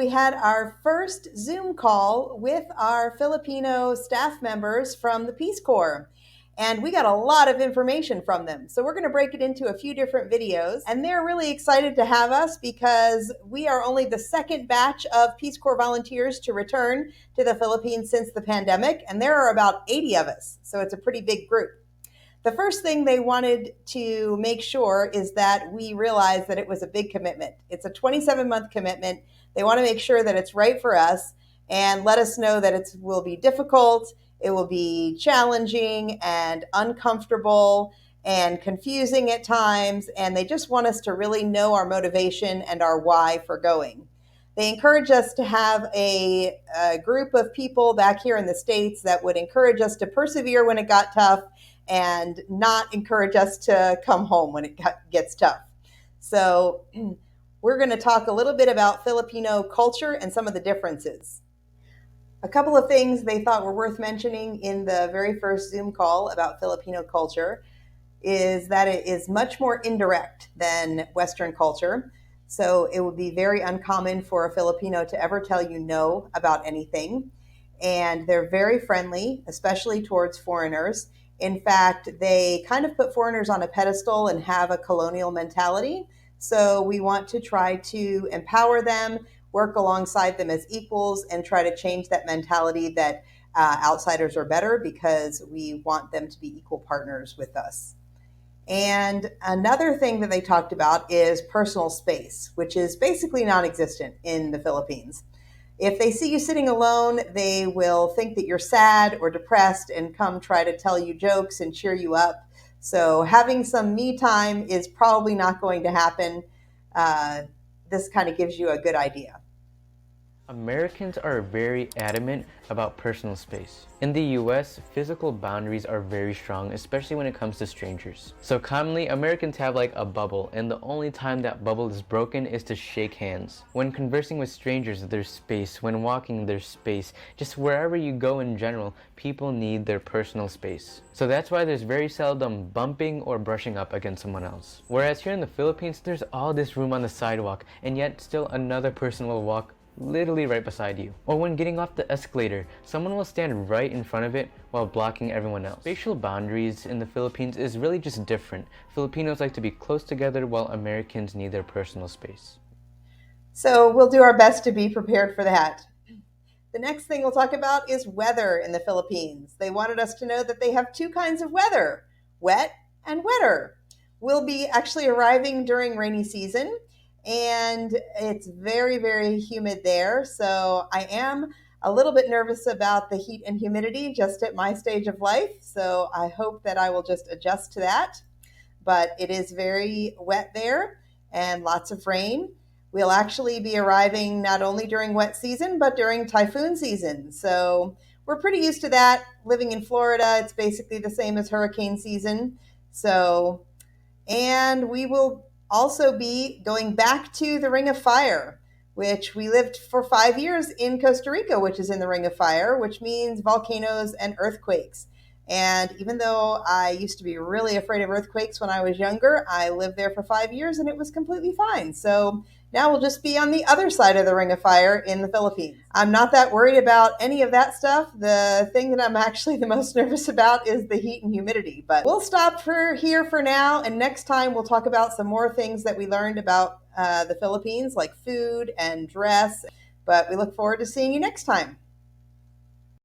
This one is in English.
we had our first Zoom call with our Filipino staff members from the Peace Corps. And we got a lot of information from them. So we're going to break it into a few different videos. And they're really excited to have us because we are only the second batch of Peace Corps volunteers to return to the Philippines since the pandemic. And there are about 80 of us. So it's a pretty big group. The first thing they wanted to make sure is that we realize that it was a big commitment. It's a 27-month commitment. They want to make sure that it's right for us and let us know that it will be difficult, it will be challenging and uncomfortable and confusing at times, and they just want us to really know our motivation and our why for going. They encourage us to have a group of people back here in the States that would encourage us to persevere when it got tough and not encourage us to come home when it gets tough. So we're going to talk a little bit about Filipino culture and some of the differences. A couple of things they thought were worth mentioning in the very first Zoom call about Filipino culture is that it is much more indirect than Western culture. So it would be very uncommon for a Filipino to ever tell you no about anything. And they're very friendly, especially towards foreigners. In fact, they kind of put foreigners on a pedestal and have a colonial mentality. So we want to try to empower them, work alongside them as equals, and try to change that mentality that outsiders are better because we want them to be equal partners with us. And another thing that they talked about is personal space, which is basically non-existent in the Philippines. If they see you sitting alone, they will think that you're sad or depressed and come try to tell you jokes and cheer you up. So having some me time is probably not going to happen. This kind of gives you a good idea. Americans are very adamant about personal space. In the US, physical boundaries are very strong, especially when it comes to strangers. So commonly, Americans have like a bubble, and the only time that bubble is broken is to shake hands. When conversing with strangers, there's space. When walking, there's space. Just wherever you go in general, people need their personal space. So that's why there's very seldom bumping or brushing up against someone else. Whereas here in the Philippines, there's all this room on the sidewalk, and yet still another person will walk literally right beside you. Or when getting off the escalator, someone will stand right in front of it while blocking everyone else. Spatial boundaries in the Philippines is really just different. Filipinos like to be close together while Americans need their personal space. So we'll do our best to be prepared for that. The next thing we'll talk about is weather in the Philippines. They wanted us to know that they have two kinds of weather, wet and wetter. We'll be actually arriving during rainy season, and it's very, very humid there. So I am a little bit nervous about the heat and humidity just at my stage of life. So I hope that I will just adjust to that. But it is very wet there and lots of rain. We'll actually be arriving not only during wet season, but during typhoon season. So we're pretty used to that. Living in Florida, it's basically the same as hurricane season. And we will also be going back to the Ring of Fire, which we lived for 5 years in Costa Rica, which is in the Ring of Fire, which means volcanoes and earthquakes. And even though I used to be really afraid of earthquakes when I was younger, I lived there for 5 years and it was completely fine. So now we'll just be on the other side of the Ring of Fire in the Philippines. I'm not that worried about any of that stuff. The thing that I'm actually the most nervous about is the heat and humidity. But we'll stop here for now, and next time we'll talk about some more things that we learned about the Philippines, like food and dress. But we look forward to seeing you next time.